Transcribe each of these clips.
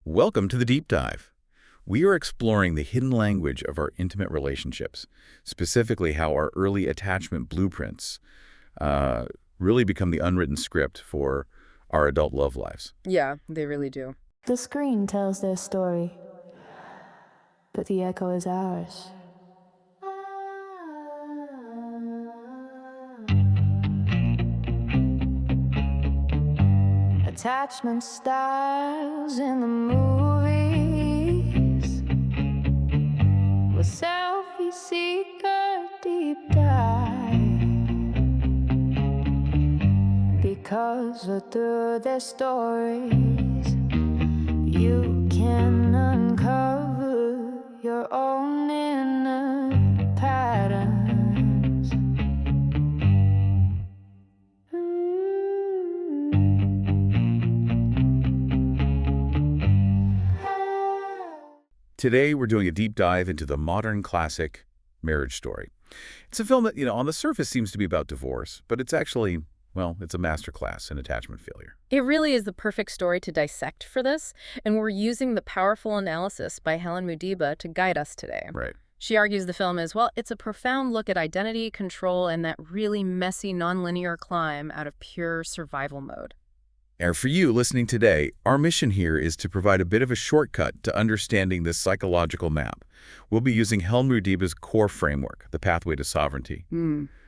Welcome to the Deep Dive. We are exploring the hidden language of our intimate relationships, specifically how our early attachment blueprints really become the unwritten script for our adult love lives. Yeah, they really do. The screen tells their story, but the echo is ours. Attachment styles in the movies with selfie seeker deep dive, because through their stories you can uncover your own inner patterns. Today, we're doing a deep dive into the modern classic Marriage Story. It's a film that, on the surface seems to be about divorce, but it's actually, well, it's a masterclass in attachment failure. It really is the perfect story to dissect for this, and we're using the powerful analysis by Helen Mudiba to guide us today. Right. She argues the film is, well, it's a profound look at identity, control, and that really messy, nonlinear climb out of pure survival mode. And for you listening today, our mission here is to provide a bit of a shortcut to understanding this psychological map. We'll be using Helen Mudiba's core framework, the pathway to sovereignty.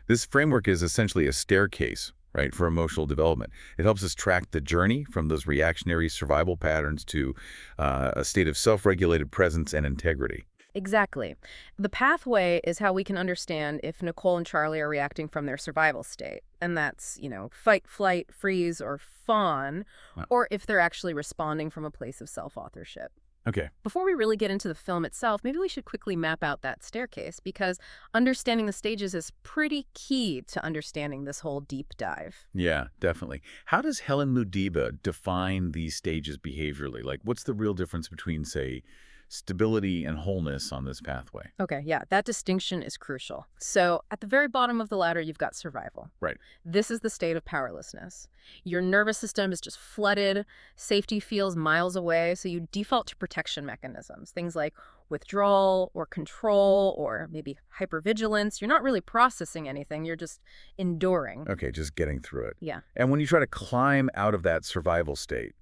This framework is essentially a staircase, right, for emotional development. It helps us track the journey from those reactionary survival patterns to a state of self-regulated presence and integrity. Exactly. The pathway is how we can understand if Nicole and Charlie are reacting from their survival state. And that's, fight, flight, freeze, or fawn, Wow. or if they're actually responding from a place of self-authorship. Okay. Before we really get into the film itself, maybe we should quickly map out that staircase, because understanding the stages is pretty key to understanding this whole deep dive. Yeah, definitely. How does Helen Mudiba define these stages behaviorally? Like, what's the real difference between, say, stability and wholeness on this pathway? Okay, yeah, that distinction is crucial. So at the very bottom of the ladder, you've got survival. Right. This is the state of powerlessness. Your nervous system is just flooded, safety feels miles away, so you default to protection mechanisms, things like withdrawal or control or maybe hypervigilance. You're not really processing anything, you're just enduring. Okay, just getting through it. Yeah. And when you try to climb out of that survival state,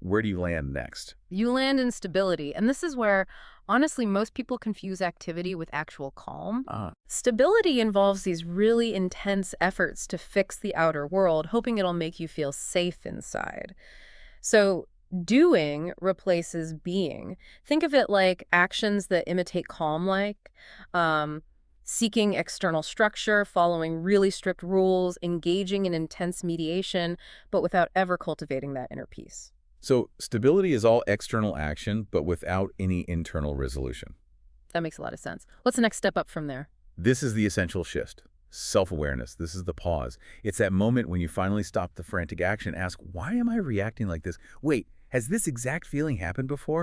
where do you land next? You land in stability, and this is where, honestly, most people confuse activity with actual calm. Stability involves these really intense efforts to fix the outer world, hoping it'll make you feel safe inside. So doing replaces being. Think of it like actions that imitate calm, like seeking external structure, following really strict rules, engaging in intense mediation, but without ever cultivating that inner peace. So stability is all external action, but without any internal resolution. That makes a lot of sense. What's the next step up from there? This is the essential shift. Self-awareness. This is the pause. It's that moment when you finally stop the frantic action, ask, why am I reacting like this? Wait, has this exact feeling happened before?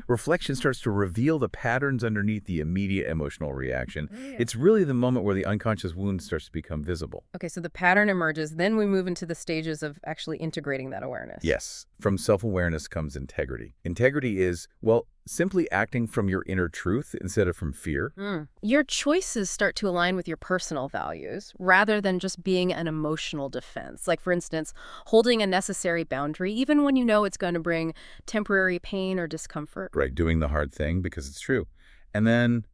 Reflection starts to reveal the patterns underneath the immediate emotional reaction. It's really the moment where the unconscious wound starts to become visible. Okay, so the pattern emerges, then we move into the stages of actually integrating that awareness. Yes. From self-awareness comes integrity. Integrity is, well, simply acting from your inner truth instead of from fear. Your choices start to align with your personal values rather than just being an emotional defense. Like, for instance, holding a necessary boundary, even when you know it's going to bring temporary pain or discomfort. Right, doing the hard thing because it's true. And then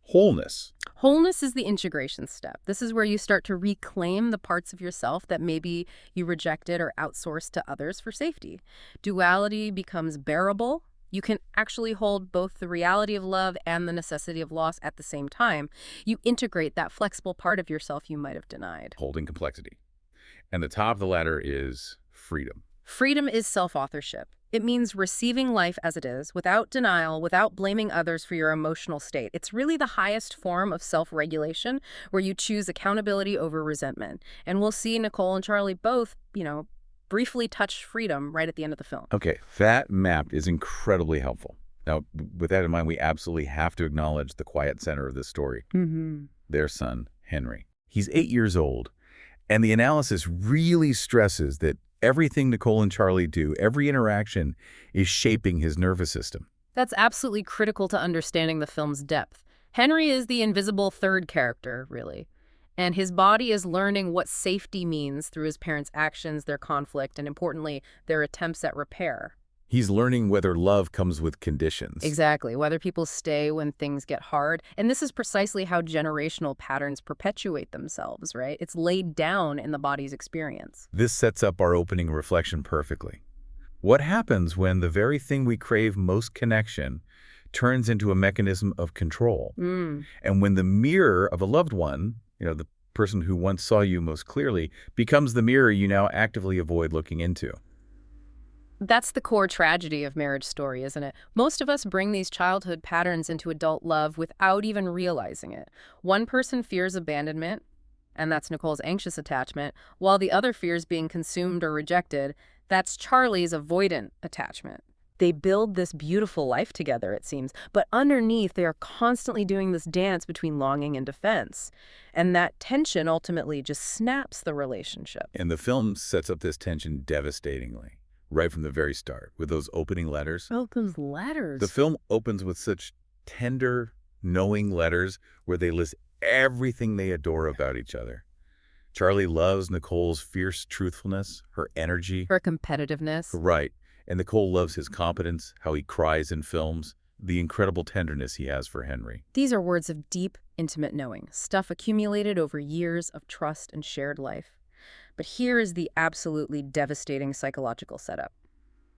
wholeness. Wholeness is the integration step. This is where you start to reclaim the parts of yourself that maybe you rejected or outsourced to others for safety. Duality becomes bearable. You can actually hold both the reality of love and the necessity of loss at the same time. You integrate that flexible part of yourself you might have denied. Holding complexity. And the top of the ladder is freedom. Freedom is self-authorship. It means receiving life as it is, without denial, without blaming others for your emotional state. It's really the highest form of self-regulation, where you choose accountability over resentment. And we'll see Nicole and Charlie both, briefly touch freedom right at the end of the film. Okay, that map is incredibly helpful. Now, with that in mind, we absolutely have to acknowledge the quiet center of this story. Their son, Henry. He's 8 years old, and the analysis really stresses that Everything Nicole and Charlie do, every interaction, is shaping his nervous system. That's absolutely critical to understanding the film's depth. Henry is the invisible third character, really. And his body is learning what safety means through his parents' actions, their conflict, and importantly, their attempts at repair. He's learning whether love comes with conditions. Exactly, whether people stay when things get hard. And this is precisely how generational patterns perpetuate themselves, right? It's laid down in the body's experience. This sets up our opening reflection perfectly. What happens when the very thing we crave most connection turns into a mechanism of control? And when the mirror of a loved one, the person who once saw you most clearly, becomes the mirror you now actively avoid looking into? That's the core tragedy of Marriage Story, isn't it? Most of us bring these childhood patterns into adult love without even realizing it. One person fears abandonment, and that's Nicole's anxious attachment, while the other fears being consumed or rejected. That's Charlie's avoidant attachment. They build this beautiful life together, it seems, but underneath they are constantly doing this dance between longing and defense. And that tension ultimately just snaps the relationship. And the film sets up this tension devastatingly, right from the very start, with those opening letters. Oh, those letters. The film opens with such tender, knowing letters where they list everything they adore about each other. Charlie loves Nicole's fierce truthfulness, her energy. Her competitiveness. Right. And Nicole loves his competence, how he cries in films, the incredible tenderness he has for Henry. These are words of deep, intimate knowing, stuff accumulated over years of trust and shared life. But here is the absolutely devastating psychological setup.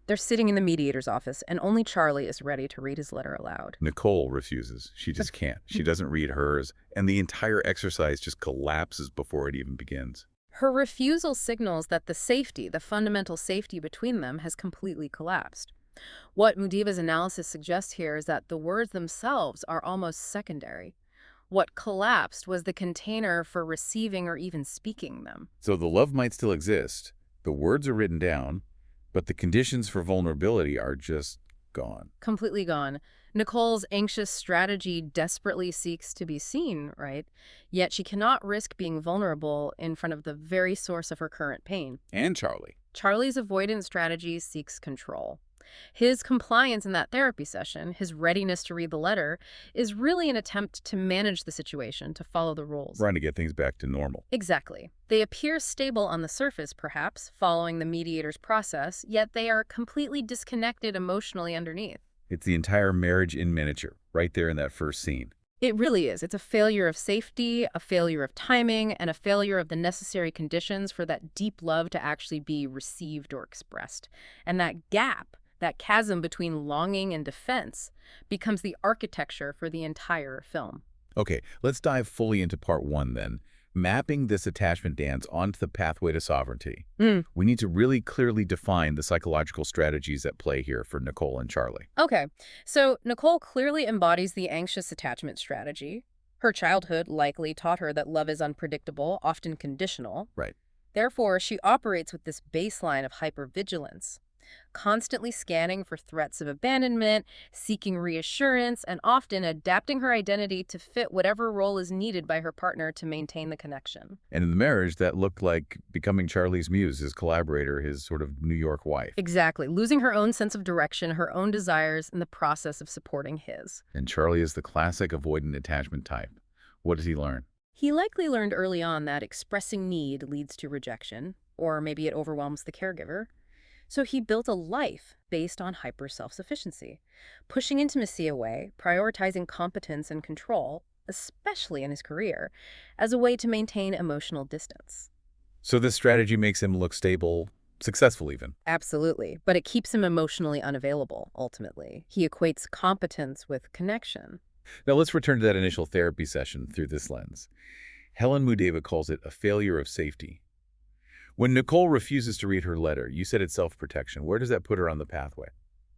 They're sitting in the mediator's office, and only Charlie is ready to read his letter aloud. Nicole refuses. She just can't. She doesn't read hers, and the entire exercise just collapses before it even begins. Her refusal signals that the safety, the fundamental safety between them, has completely collapsed. What Mudiva's analysis suggests here is that the words themselves are almost secondary. What collapsed was the container for receiving or even speaking them. So the love might still exist, the words are written down, but the conditions for vulnerability are just gone. Completely gone. Nicole's anxious strategy desperately seeks to be seen, right? Yet she cannot risk being vulnerable in front of the very source of her current pain. And Charlie. Charlie's avoidance strategy seeks control. His compliance in that therapy session, his readiness to read the letter, is really an attempt to manage the situation, to follow the rules. Trying to get things back to normal. Exactly. They appear stable on the surface, perhaps, following the mediator's process, yet they are completely disconnected emotionally underneath. It's the entire marriage in miniature, right there in that first scene. It really is. It's a failure of safety, a failure of timing, and a failure of the necessary conditions for that deep love to actually be received or expressed. And that gap, that chasm between longing and defense, becomes the architecture for the entire film. Okay, let's dive fully into part one then. Mapping this attachment dance onto the pathway to sovereignty. We need to really clearly define the psychological strategies at play here for Nicole and Charlie. Okay, so Nicole clearly embodies the anxious attachment strategy. Her childhood likely taught her that love is unpredictable, often conditional. Right. Therefore, she operates with this baseline of hypervigilance, constantly scanning for threats of abandonment, seeking reassurance, and often adapting her identity to fit whatever role is needed by her partner to maintain the connection. And in the marriage, that looked like becoming Charlie's muse, his collaborator, his sort of New York wife. Exactly, losing her own sense of direction, her own desires, in the process of supporting his. And Charlie is the classic avoidant attachment type. What does he learn? He likely learned early on that expressing need leads to rejection, or maybe it overwhelms the caregiver. So he built a life based on hyper-self-sufficiency, pushing intimacy away, prioritizing competence and control, especially in his career, as a way to maintain emotional distance. So this strategy makes him look stable, successful even. Absolutely, but it keeps him emotionally unavailable, ultimately. He equates competence with connection. Now let's return to that initial therapy session through this lens. Helen Mudiva calls it a failure of safety. When Nicole refuses to read her letter, you said it's self-protection. Where does that put her on the pathway?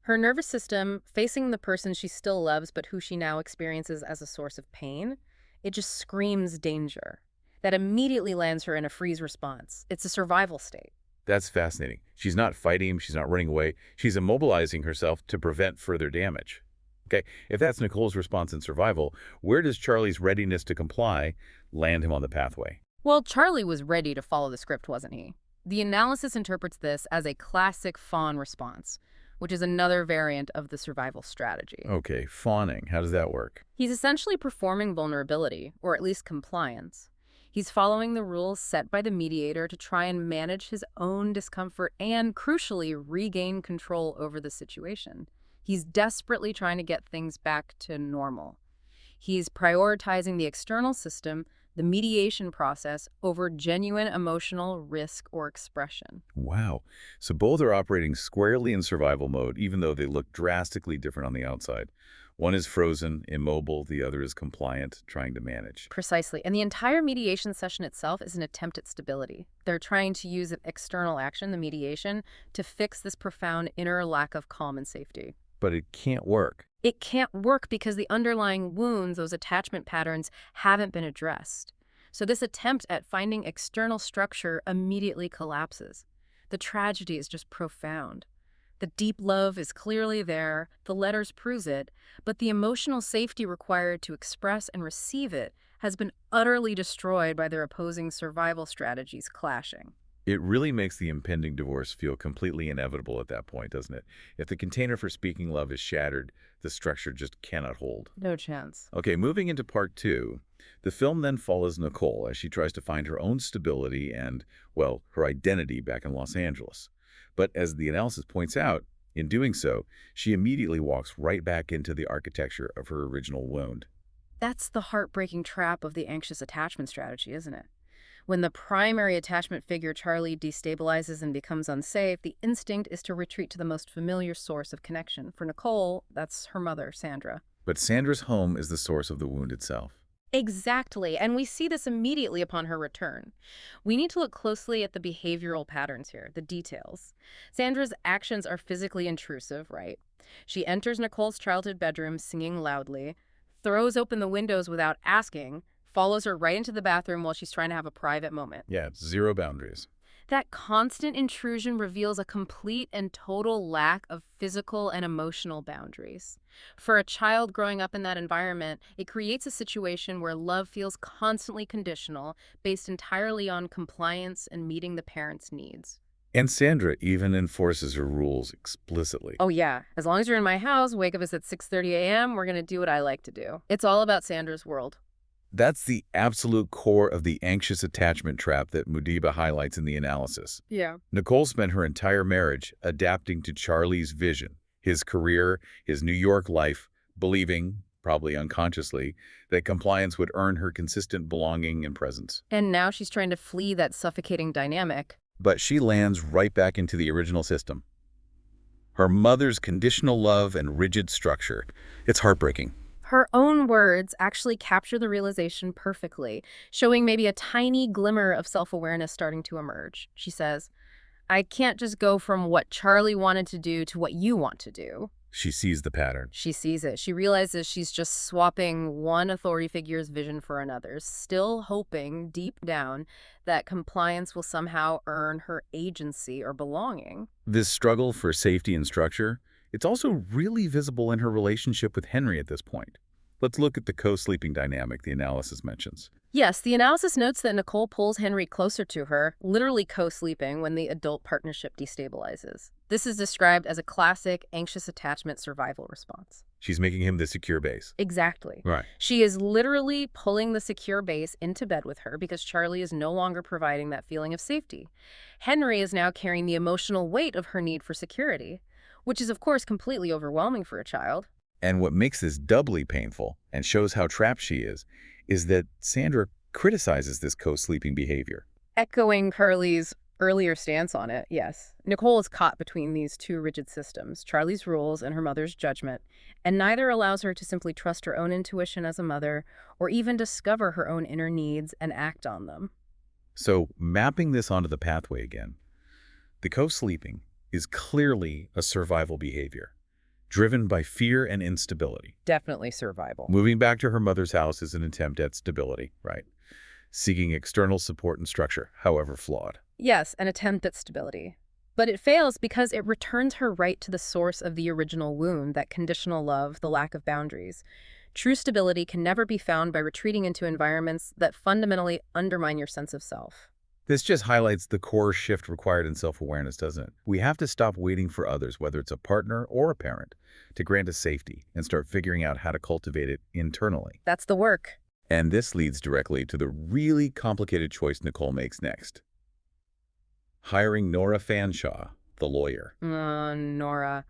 Her nervous system, facing the person she still loves but who she now experiences as a source of pain, it just screams danger. That immediately lands her in a freeze response. It's a survival state. That's fascinating. She's not fighting him. She's not running away. She's immobilizing herself to prevent further damage. Okay, if that's Nicole's response in survival, where does Charlie's readiness to comply land him on the pathway? Well, Charlie was ready to follow the script, wasn't he? The analysis interprets this as a classic fawn response, which is another variant of the survival strategy. Okay, fawning. How does that work? He's essentially performing vulnerability, or at least compliance. He's following the rules set by the mediator to try and manage his own discomfort and, crucially, regain control over the situation. He's desperately trying to get things back to normal. He's prioritizing the external system, the mediation process, over genuine emotional risk or expression. Wow. So both are operating squarely in survival mode, even though they look drastically different on the outside. One is frozen, immobile. The other is compliant, trying to manage. Precisely. And the entire mediation session itself is an attempt at stability. They're trying to use external action, the mediation, to fix this profound inner lack of calm and safety. But it can't work. It can't work because the underlying wounds, those attachment patterns, haven't been addressed. So this attempt at finding external structure immediately collapses. The tragedy is just profound. The deep love is clearly there, the letters prove it, but the emotional safety required to express and receive it has been utterly destroyed by their opposing survival strategies clashing. It really makes the impending divorce feel completely inevitable at that point, doesn't it? If the container for speaking love is shattered, the structure just cannot hold. No chance. Okay, moving into part 2, the film then follows Nicole as she tries to find her own stability and, well, her identity back in Los Angeles. But as the analysis points out, in doing so, she immediately walks right back into the architecture of her original wound. That's the heartbreaking trap of the anxious attachment strategy, isn't it? When the primary attachment figure, Charlie, destabilizes and becomes unsafe, the instinct is to retreat to the most familiar source of connection. For Nicole, that's her mother, Sandra. But Sandra's home is the source of the wound itself. Exactly, and we see this immediately upon her return. We need to look closely at the behavioral patterns here, the details. Sandra's actions are physically intrusive, right? She enters Nicole's childhood bedroom singing loudly, throws open the windows without asking, follows her right into the bathroom while she's trying to have a private moment. Yeah, zero boundaries. That constant intrusion reveals a complete and total lack of physical and emotional boundaries. For a child growing up in that environment, it creates a situation where love feels constantly conditional, based entirely on compliance and meeting the parent's needs. And Sandra even enforces her rules explicitly. Oh yeah, as long as you're in my house, wake up us at 6:30 a.m., we're going to do what I like to do. It's all about Sandra's world. That's the absolute core of the anxious attachment trap that Mudiba highlights in the analysis. Yeah. Nicole spent her entire marriage adapting to Charlie's vision, his career, his New York life, believing, probably unconsciously, that compliance would earn her consistent belonging and presence. And now she's trying to flee that suffocating dynamic. But she lands right back into the original system. Her mother's conditional love and rigid structure. It's heartbreaking. Her own words actually capture the realization perfectly, showing maybe a tiny glimmer of self-awareness starting to emerge. She says, I can't just go from what Charlie wanted to do to what you want to do. She sees the pattern. She sees it. She realizes she's just swapping one authority figure's vision for another's, still hoping deep down that compliance will somehow earn her agency or belonging. This struggle for safety and structure, it's also really visible in her relationship with Henry at this point. Let's look at the co-sleeping dynamic the analysis mentions. Yes, the analysis notes that Nicole pulls Henry closer to her, literally co-sleeping, when the adult partnership destabilizes. This is described as a classic anxious attachment survival response. She's making him the secure base. Exactly. Right. She is literally pulling the secure base into bed with her because Charlie is no longer providing that feeling of safety. Henry is now carrying the emotional weight of her need for security, which is, of course, completely overwhelming for a child. And what makes this doubly painful and shows how trapped she is that Sandra criticizes this co-sleeping behavior. Echoing Carly's earlier stance on it, yes. Nicole is caught between these two rigid systems, Charlie's rules and her mother's judgment, and neither allows her to simply trust her own intuition as a mother or even discover her own inner needs and act on them. So, mapping this onto the pathway again, the co-sleeping is clearly a survival behavior, driven by fear and instability. Definitely survival. Moving back to her mother's house is an attempt at stability, right? Seeking external support and structure, however flawed. Yes, an attempt at stability. But it fails because it returns her right to the source of the original wound, that conditional love, the lack of boundaries. True stability can never be found by retreating into environments that fundamentally undermine your sense of self. This just highlights the core shift required in self-awareness, doesn't it? We have to stop waiting for others, whether it's a partner or a parent, to grant us safety and start figuring out how to cultivate it internally. That's the work. And this leads directly to the really complicated choice Nicole makes next. Hiring Nora Fanshawe, the lawyer. Nora.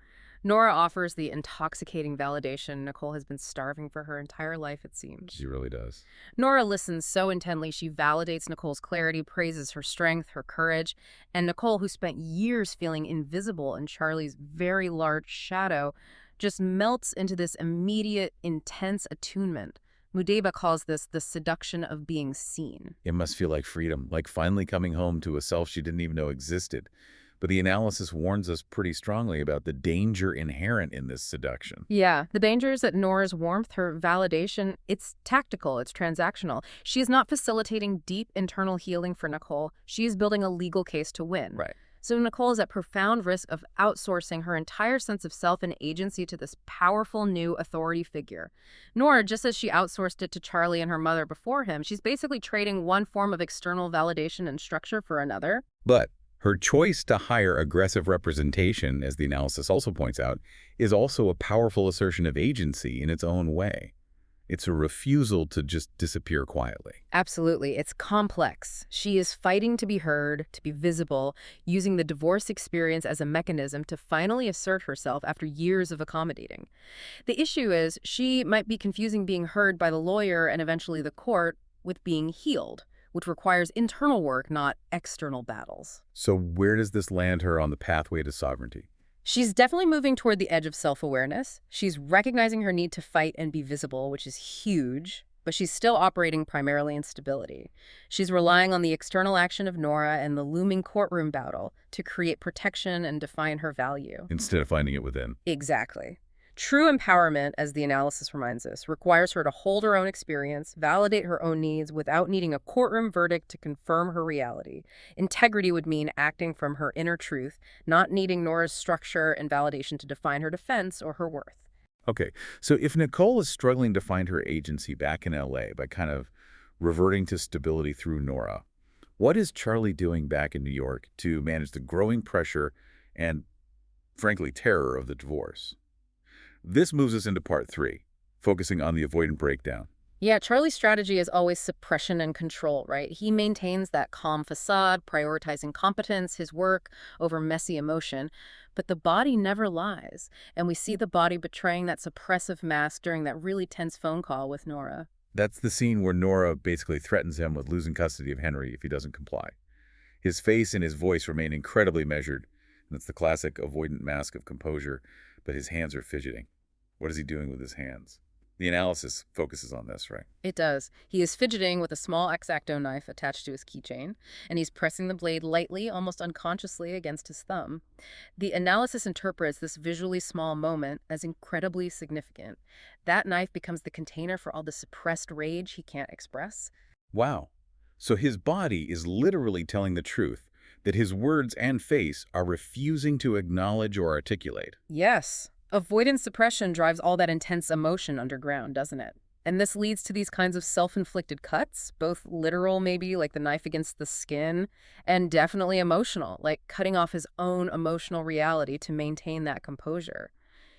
Nora offers the intoxicating validation Nicole has been starving for her entire life, it seems. She really does. Nora listens so intently, she validates Nicole's clarity, praises her strength, her courage, and Nicole, who spent years feeling invisible in Charlie's very large shadow, just melts into this immediate, intense attunement. Mudeba calls this the seduction of being seen. It must feel like freedom, like finally coming home to a self she didn't even know existed. But the analysis warns us pretty strongly about the danger inherent in this seduction. Yeah, the danger is that Nora's warmth, her validation, it's tactical, it's transactional. She is not facilitating deep internal healing for Nicole. She is building a legal case to win. Right. So Nicole is at profound risk of outsourcing her entire sense of self and agency to this powerful new authority figure. Nora, just as she outsourced it to Charlie and her mother before him, she's basically trading one form of external validation and structure for another. But her choice to hire aggressive representation, as the analysis also points out, is also a powerful assertion of agency in its own way. It's a refusal to just disappear quietly. Absolutely. It's complex. She is fighting to be heard, to be visible, using the divorce experience as a mechanism to finally assert herself after years of accommodating. The issue is she might be confusing being heard by the lawyer and eventually the court with being healed, which requires internal work, not external battles. So where does this land her on the pathway to sovereignty? She's definitely moving toward the edge of self-awareness. She's recognizing her need to fight and be visible, which is huge, but she's still operating primarily in stability. She's relying on the external action of Nora and the looming courtroom battle to create protection and define her value. Instead of finding it within. Exactly. True empowerment, as the analysis reminds us, requires her to hold her own experience, validate her own needs without needing a courtroom verdict to confirm her reality. Integrity would mean acting from her inner truth, not needing Nora's structure and validation to define her defense or her worth. Okay, so if Nicole is struggling to find her agency back in LA by kind of reverting to stability through Nora, what is Charlie doing back in New York to manage the growing pressure and, frankly, terror of the divorce? This moves us into part 3, focusing on the avoidant breakdown. Yeah, Charlie's strategy is always suppression and control, right? He maintains that calm facade, prioritizing competence, his work, over messy emotion. But the body never lies, and we see the body betraying that suppressive mask during that really tense phone call with Nora. That's the scene where Nora basically threatens him with losing custody of Henry if he doesn't comply. His face and his voice remain incredibly measured, and it's the classic avoidant mask of composure, but his hands are fidgeting. What is he doing with his hands? The analysis focuses on this, right? It does. He is fidgeting with a small X-Acto knife attached to his keychain, and he's pressing the blade lightly, almost unconsciously, against his thumb. The analysis interprets this visually small moment as incredibly significant. That knife becomes the container for all the suppressed rage he can't express. Wow. So his body is literally telling the truth that his words and face are refusing to acknowledge or articulate. Yes. Avoidance suppression drives all that intense emotion underground, doesn't it? And this leads to these kinds of self-inflicted cuts, both literal maybe, like the knife against the skin, and definitely emotional, like cutting off his own emotional reality to maintain that composure.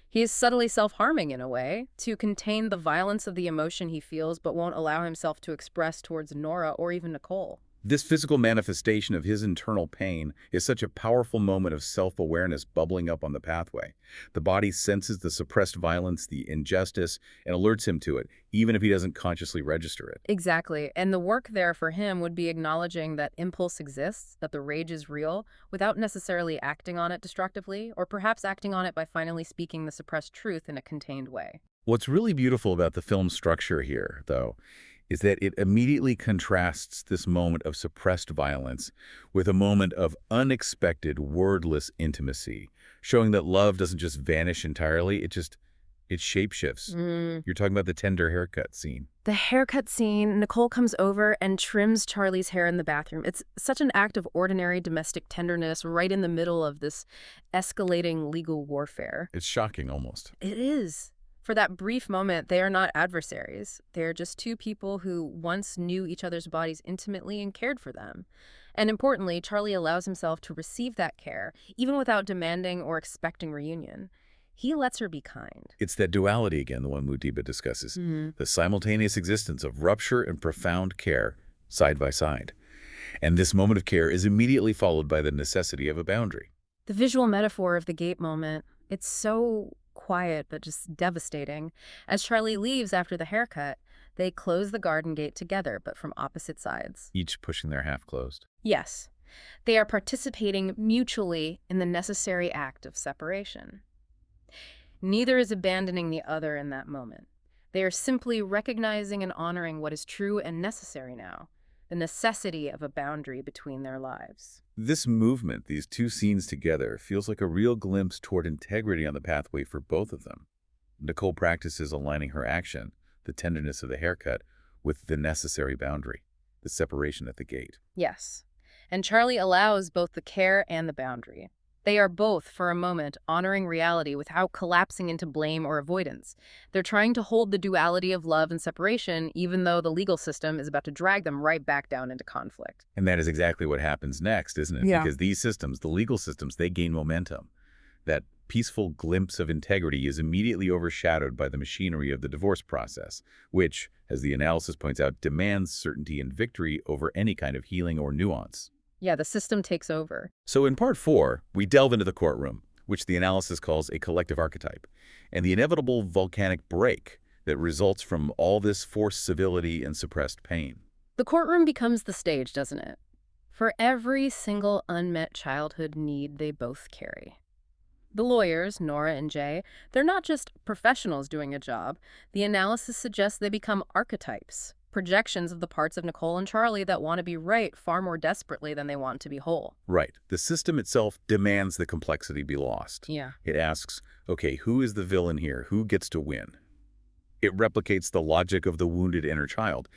He is subtly self-harming in a way, to contain the violence of the emotion he feels but won't allow himself to express towards Nora or even Nicole. This physical manifestation of his internal pain is such a powerful moment of self-awareness bubbling up on the pathway. The body senses the suppressed violence, the injustice, and alerts him to it, even if he doesn't consciously register it. Exactly. And the work there for him would be acknowledging that impulse exists, that the rage is real, without necessarily acting on it destructively, or perhaps acting on it by finally speaking the suppressed truth in a contained way. What's really beautiful about the film's structure here, though, is that it immediately contrasts this moment of suppressed violence with a moment of unexpected, wordless intimacy, showing that love doesn't just vanish entirely, it shapeshifts. You're talking about the tender haircut scene. The haircut scene, Nicole comes over and trims Charlie's hair in the bathroom. It's such an act of ordinary domestic tenderness right in the middle of this escalating legal warfare. It's shocking, almost. It is. For that brief moment, they are not adversaries. They're just two people who once knew each other's bodies intimately and cared for them. And importantly, Charlie allows himself to receive that care, even without demanding or expecting reunion. He lets her be kind. It's that duality again, the one Mudiba discusses. The simultaneous existence of rupture and profound care side by side. And this moment of care is immediately followed by the necessity of a boundary. The visual metaphor of the gate moment, it's so quiet but just devastating. As Charlie leaves after the haircut, they close the garden gate together, but from opposite sides. Each pushing their half closed. Yes, they are participating mutually in the necessary act of separation. Neither is abandoning the other in that moment. They are simply recognizing and honoring what is true and necessary now, the necessity of a boundary between their lives. This movement, these two scenes together, feels like a real glimpse toward integrity on the pathway for both of them. Nicole practices aligning her action, the tenderness of the haircut, with the necessary boundary, the separation at the gate. Yes, and Charlie allows both the care and the boundary. They are both, for a moment, honoring reality without collapsing into blame or avoidance. They're trying to hold the duality of love and separation, even though the legal system is about to drag them right back down into conflict. And that is exactly what happens next, isn't it? Yeah. Because these systems, the legal systems, they gain momentum. That peaceful glimpse of integrity is immediately overshadowed by the machinery of the divorce process, which, as the analysis points out, demands certainty and victory over any kind of healing or nuance. Yeah, the system takes over. So in part 4, we delve into the courtroom, which the analysis calls a collective archetype, and the inevitable volcanic break that results from all this forced civility and suppressed pain. The courtroom becomes the stage, doesn't it? For every single unmet childhood need they both carry. The lawyers, Nora and Jay, they're not just professionals doing a job. The analysis suggests they become archetypes, projections of the parts of Nicole and Charlie that want to be right far more desperately than they want to be whole. Right. The system itself demands the complexity be lost. Yeah. It asks, okay, who is the villain here? Who gets to win? It replicates the logic of the wounded inner child.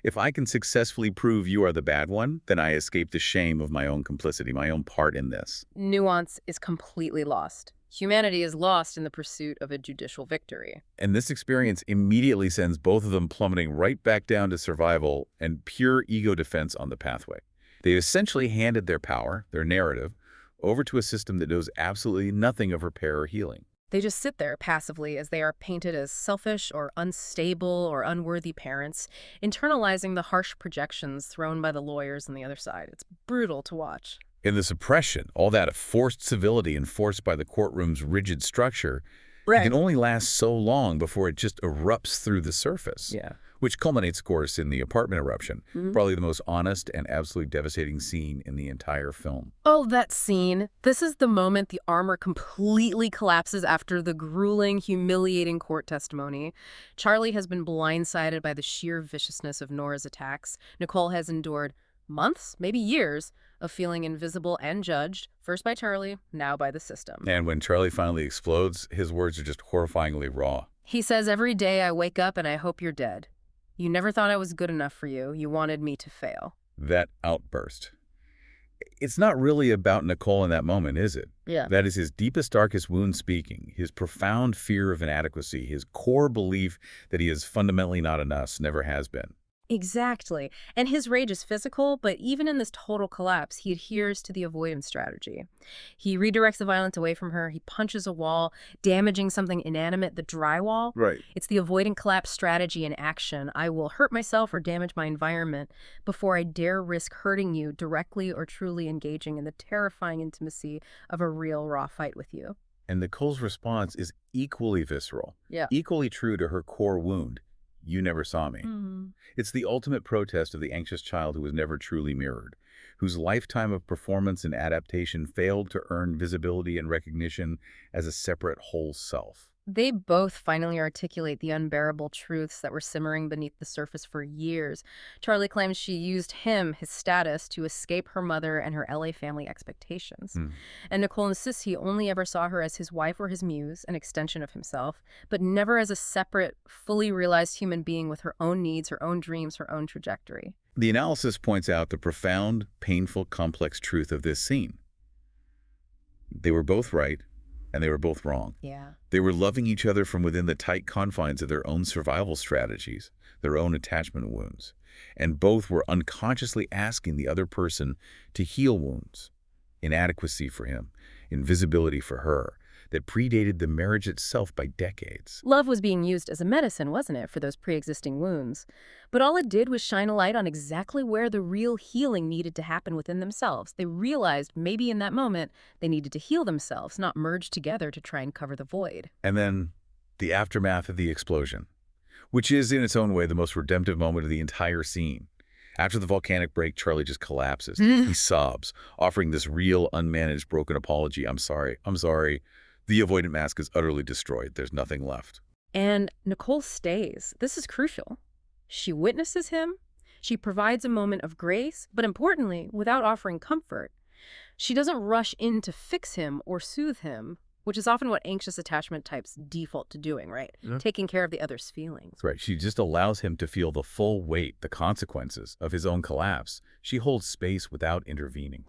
If I can successfully prove you are the bad one, then I escape the shame of my own complicity, my own part in this. Nuance is completely lost. Humanity is lost in the pursuit of a judicial victory. And this experience immediately sends both of them plummeting right back down to survival and pure ego defense on the pathway. They essentially handed their power, their narrative, over to a system that knows absolutely nothing of repair or healing. They just sit there passively as they are painted as selfish or unstable or unworthy parents, internalizing the harsh projections thrown by the lawyers on the other side. It's brutal to watch. In the suppression, all that forced civility enforced by the courtroom's rigid structure, it can only last so long before it just erupts through the surface. Yeah. Which culminates, of course, in the apartment eruption, probably the most honest and absolutely devastating scene in the entire film. Oh, that scene. This is the moment the armor completely collapses after the grueling, humiliating court testimony. Charlie has been blindsided by the sheer viciousness of Nora's attacks. Nicole has endured months, maybe years, of feeling invisible and judged, first by Charlie, now by the system. And when Charlie finally explodes, his words are just horrifyingly raw. He says, "Every day I wake up and I hope you're dead. You never thought I was good enough for you. You wanted me to fail." That outburst. It's not really about Nicole in that moment, is it? Yeah. That is his deepest, darkest wound speaking, his profound fear of inadequacy, his core belief that he is fundamentally not enough, never has been. Exactly. And his rage is physical, but even in this total collapse, he adheres to the avoidance strategy. He redirects the violence away from her. He punches a wall, damaging something inanimate, the drywall. Right. It's the avoidant collapse strategy in action. I will hurt myself or damage my environment before I dare risk hurting you directly or truly engaging in the terrifying intimacy of a real raw fight with you. And Nicole's response is equally visceral, equally true to her core wound. You never saw me. It's the ultimate protest of the anxious child who was never truly mirrored, whose lifetime of performance and adaptation failed to earn visibility and recognition as a separate whole self. They both finally articulate the unbearable truths that were simmering beneath the surface for years. Charlie claims she used him, his status, to escape her mother and her LA family expectations. And Nicole insists he only ever saw her as his wife or his muse, an extension of himself, but never as a separate, fully realized human being with her own needs, her own dreams, her own trajectory. The analysis points out the profound, painful, complex truth of this scene. They were both right, And they were both wrong. Yeah. They were loving each other from within the tight confines of their own survival strategies, their own attachment wounds. And both were unconsciously asking the other person to heal wounds, inadequacy for him, invisibility for her, that predated the marriage itself by decades. Love was being used as a medicine, wasn't it, for those pre-existing wounds? But all it did was shine a light on exactly where the real healing needed to happen within themselves. They realized maybe in that moment they needed to heal themselves, not merge together to try and cover the void. And then the aftermath of the explosion, which is in its own way the most redemptive moment of the entire scene. After the volcanic break, Charlie just collapses. He sobs, offering this real, unmanaged, broken apology. I'm sorry. I'm sorry. The avoidant mask is utterly destroyed. There's nothing left. And Nicole stays. This is crucial. She witnesses him. She provides a moment of grace, but importantly, without offering comfort. She doesn't rush in to fix him or soothe him, which is often what anxious attachment types default to doing, right? Yeah. Taking care of the other's feelings. That's right. She just allows him to feel the full weight, the consequences of his own collapse. She holds space without intervening.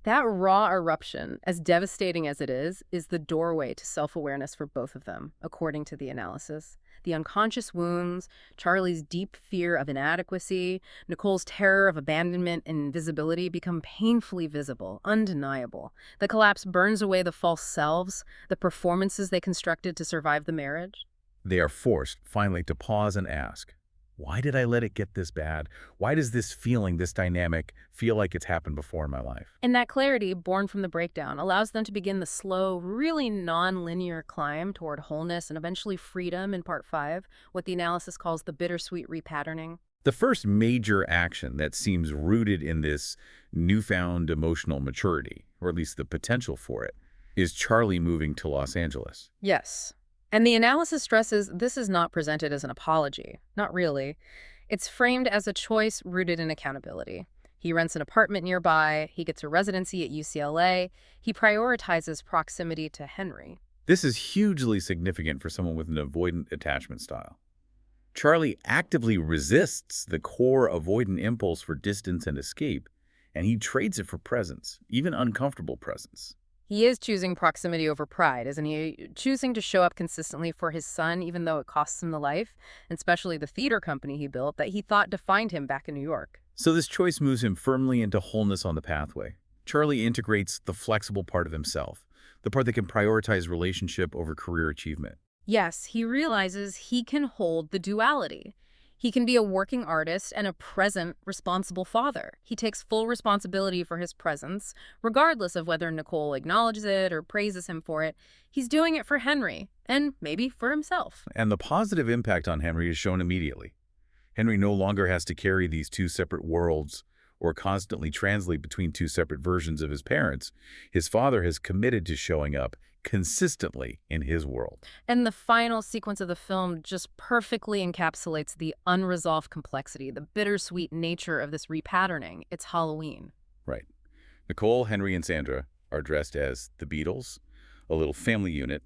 That raw eruption, as devastating as it is the doorway to self-awareness for both of them, according to the analysis. The unconscious wounds, Charlie's deep fear of inadequacy, Nicole's terror of abandonment and invisibility become painfully visible, undeniable. The collapse burns away the false selves, the performances they constructed to survive the marriage. They are forced, finally, to pause and ask, why did I let it get this bad? Why does this feeling, this dynamic, feel like it's happened before in my life? And that clarity, born from the breakdown, allows them to begin the slow, really non-linear climb toward wholeness and eventually freedom in Part 5, what the analysis calls the bittersweet repatterning. The first major action that seems rooted in this newfound emotional maturity, or at least the potential for it, is Charlie moving to Los Angeles. Yes. And the analysis stresses this is not presented as an apology. Not really. It's framed as a choice rooted in accountability. He rents an apartment nearby. He gets a residency at UCLA. He prioritizes proximity to Henry. This is hugely significant for someone with an avoidant attachment style. Charlie actively resists the core avoidant impulse for distance and escape, and he trades it for presence, even uncomfortable presence. He is choosing proximity over pride, isn't he? Choosing to show up consistently for his son, even though it costs him the life, and especially the theater company he built that he thought defined him back in New York. So this choice moves him firmly into wholeness on the pathway. Charlie integrates the flexible part of himself, the part that can prioritize relationship over career achievement. Yes, he realizes he can hold the duality. He can be a working artist and a present, responsible father. He takes full responsibility for his presence, regardless of whether Nicole acknowledges it or praises him for it. He's doing it for Henry, and maybe for himself. And the positive impact on Henry is shown immediately. Henry no longer has to carry these two separate worlds or constantly translate between two separate versions of his parents. His father has committed to showing up consistently in his world. And the final sequence of the film just perfectly encapsulates the unresolved complexity, the bittersweet nature of this repatterning. It's Halloween. Right. Nicole, Henry, and Sandra are dressed as the Beatles, a little family unit.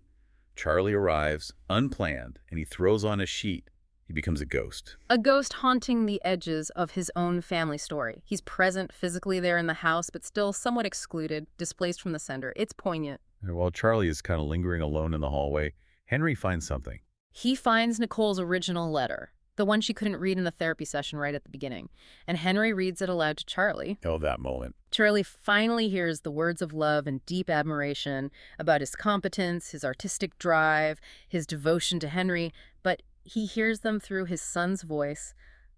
Charlie arrives unplanned, and he throws on a sheet. He becomes a ghost. A ghost haunting the edges of his own family story. He's present physically there in the house, but still somewhat excluded, displaced from the center. It's poignant. And while Charlie is kind of lingering alone in the hallway, Henry finds something. He finds Nicole's original letter, the one she couldn't read in the therapy session right at the beginning. And Henry reads it aloud to Charlie. Oh, that moment. Charlie finally hears the words of love and deep admiration about his competence, his artistic drive, his devotion to Henry, but he hears them through his son's voice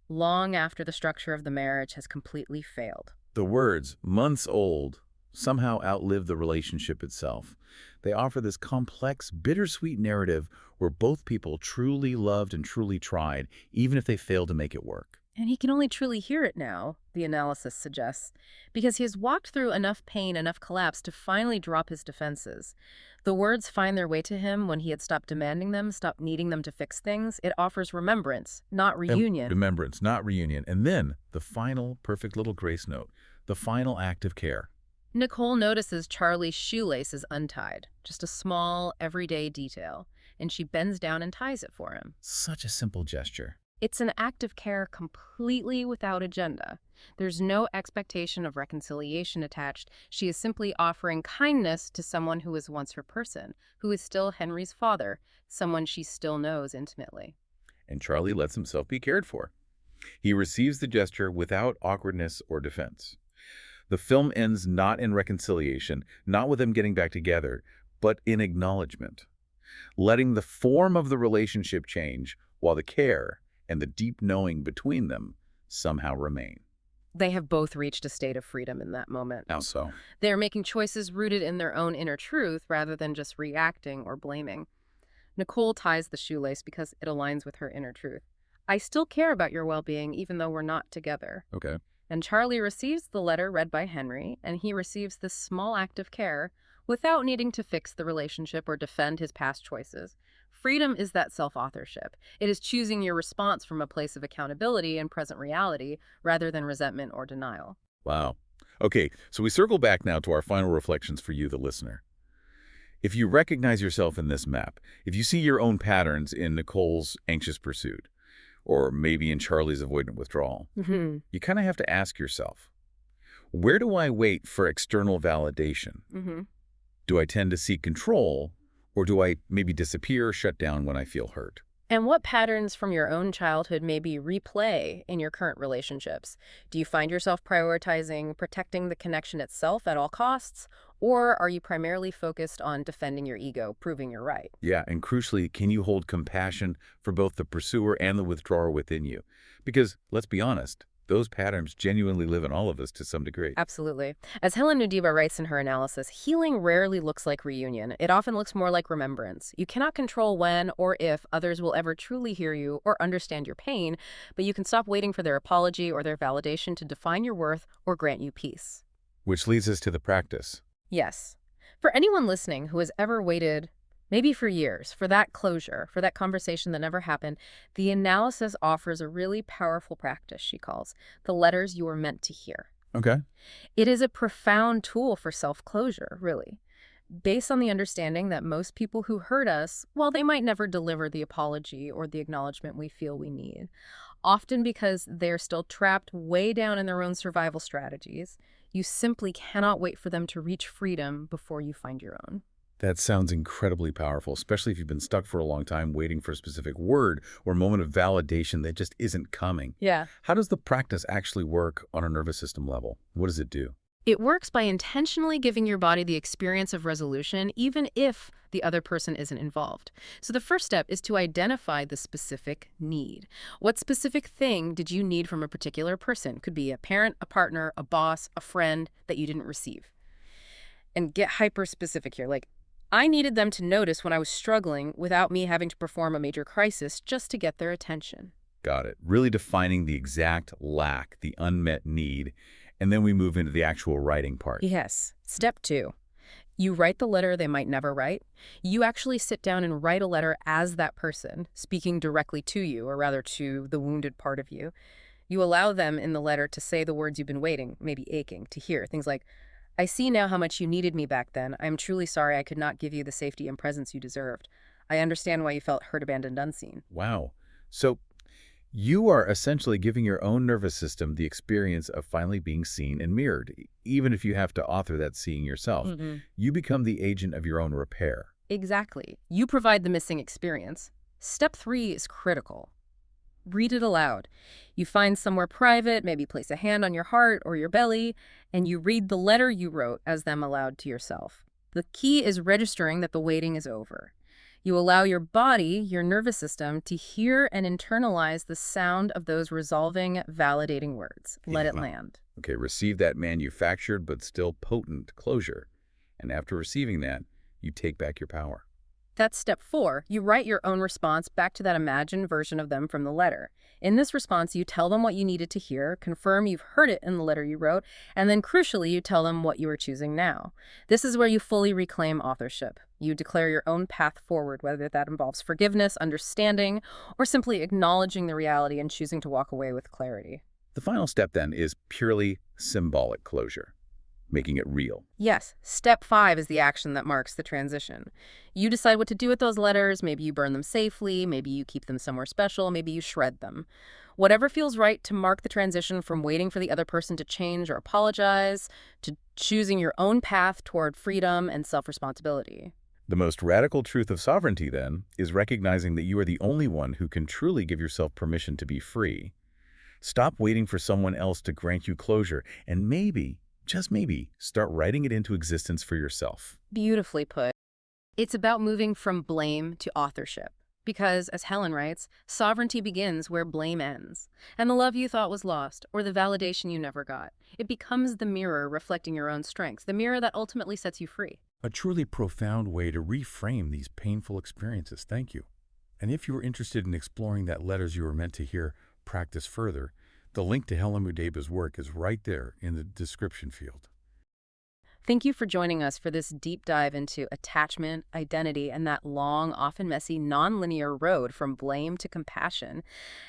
long after the structure of the marriage has completely failed. The words, months old, somehow outlive the relationship itself. They offer this complex, bittersweet narrative where both people truly loved and truly tried, even if they failed to make it work. And he can only truly hear it now, the analysis suggests, because he has walked through enough pain, enough collapse to finally drop his defenses. The words find their way to him when he had stopped demanding them, stopped needing them to fix things. It offers remembrance, not reunion. Remembrance, not reunion. And then the final perfect little grace note, the final act of care. Nicole notices Charlie's shoelace is untied, just a small, everyday detail, and she bends down and ties it for him. Such a simple gesture. It's an act of care completely without agenda. There's no expectation of reconciliation attached. She is simply offering kindness to someone who was once her person, who is still Henry's father, someone she still knows intimately. And Charlie lets himself be cared for. He receives the gesture without awkwardness or defense. The film ends not in reconciliation, not with them getting back together, but in acknowledgement, letting the form of the relationship change while the care and the deep knowing between them somehow remain. They have both reached a state of freedom in that moment. How so? They're making choices rooted in their own inner truth rather than just reacting or blaming. Nicole ties the shoelace because it aligns with her inner truth. I still care about your well-being even though we're not together. Okay. And Charlie receives the letter read by Henry, and he receives this small act of care without needing to fix the relationship or defend his past choices. Freedom is that self-authorship. It is choosing your response from a place of accountability and present reality rather than resentment or denial. Wow. Okay, so we circle back now to our final reflections for you, the listener. If you recognize yourself in this map, if you see your own patterns in Nicole's anxious pursuit, or maybe in Charlie's avoidant withdrawal, you kind of have to ask yourself, where do I wait for external validation? Do I tend to seek control, or do I maybe disappear or shut down when I feel hurt? And what patterns from your own childhood maybe replay in your current relationships? Do you find yourself prioritizing protecting the connection itself at all costs? Or are you primarily focused on defending your ego, proving you're right? Yeah, and crucially, can you hold compassion for both the pursuer and the withdrawer within you? Because, let's be honest, those patterns genuinely live in all of us to some degree. Absolutely. As Helen Nudiba writes in her analysis, healing rarely looks like reunion. It often looks more like remembrance. You cannot control when or if others will ever truly hear you or understand your pain, but you can stop waiting for their apology or their validation to define your worth or grant you peace. Which leads us to the practice. Yes. For anyone listening who has ever waited, maybe for years, for that closure, for that conversation that never happened, the analysis offers a really powerful practice she calls the letters you were meant to hear. Okay. It is a profound tool for self-closure, really, based on the understanding that most people who hurt us, well, they might never deliver the apology or the acknowledgement we feel we need, often because they're still trapped way down in their own survival strategies. You simply cannot wait for them to reach freedom before you find your own. That sounds incredibly powerful, especially if you've been stuck for a long time waiting for a specific word or moment of validation that just isn't coming. Yeah. How does the practice actually work on a nervous system level? What does it do? It works by intentionally giving your body the experience of resolution, even if the other person isn't involved. So the first step is to identify the specific need. What specific thing did you need from a particular person? Could be a parent, a partner, a boss, a friend that you didn't receive. And get hyper-specific here. Like, I needed them to notice when I was struggling without me having to perform a major crisis just to get their attention. Got it. Really defining the exact lack, the unmet need, and then we move into the actual writing part. Yes. Step 2. You write the letter they might never write. You actually sit down and write a letter as that person, speaking directly to you, or rather to the wounded part of you. You allow them in the letter to say the words you've been waiting, maybe aching, to hear. Things like, I see now how much you needed me back then. I am truly sorry I could not give you the safety and presence you deserved. I understand why you felt hurt, abandoned, unseen. Wow. So you are essentially giving your own nervous system the experience of finally being seen and mirrored, even if you have to author that seeing yourself. You become the agent of your own repair. Exactly. You provide the missing experience. Step 3 is critical. Read it aloud. You find somewhere private, maybe place a hand on your heart or your belly, and you read the letter you wrote as them aloud to yourself. The key is registering that the waiting is over. You allow your body, your nervous system, to hear and internalize the sound of those resolving, validating words. Let it land. Okay, receive that manufactured but still potent closure. And after receiving that, you take back your power. That's step 4. You write your own response back to that imagined version of them from the letter. In this response, you tell them what you needed to hear, confirm you've heard it in the letter you wrote, and then crucially, you tell them what you are choosing now. This is where you fully reclaim authorship. You declare your own path forward, whether that involves forgiveness, understanding, or simply acknowledging the reality and choosing to walk away with clarity. The final step then is purely symbolic closure. making it real. Yes, step 5 is the action that marks the transition. You decide what to do with those letters. Maybe you burn them safely, maybe you keep them somewhere special, maybe you shred them. Whatever feels right to mark the transition from waiting for the other person to change or apologize to choosing your own path toward freedom and self-responsibility. The most radical truth of sovereignty, then, is recognizing that you are the only one who can truly give yourself permission to be free. Stop waiting for someone else to grant you closure, and maybe, just maybe, start writing it into existence for yourself. Beautifully put. It's about moving from blame to authorship. Because, as Helen writes, sovereignty begins where blame ends. And the love you thought was lost, or the validation you never got, it becomes the mirror reflecting your own strengths, the mirror that ultimately sets you free. A truly profound way to reframe these painful experiences. Thank you. And if you are interested in exploring that Letters You Were Meant to Hear practice further, the link to Helen Mudeba's work is right there in the description field. Thank you for joining us for this deep dive into attachment, identity, and that long, often messy, nonlinear road from blame to compassion,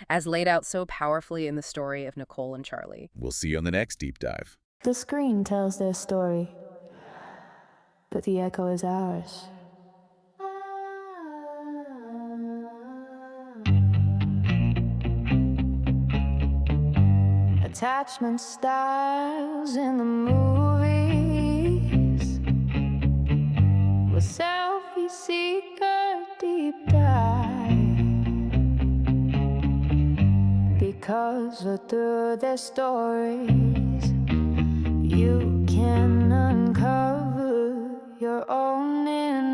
as laid out so powerfully in the story of Nicole and Charlie. We'll see you on the next deep dive. The screen tells their story, but the echo is ours. Attachment styles in the movies, with selfie seeker deep dive, because through their stories you can uncover your own inner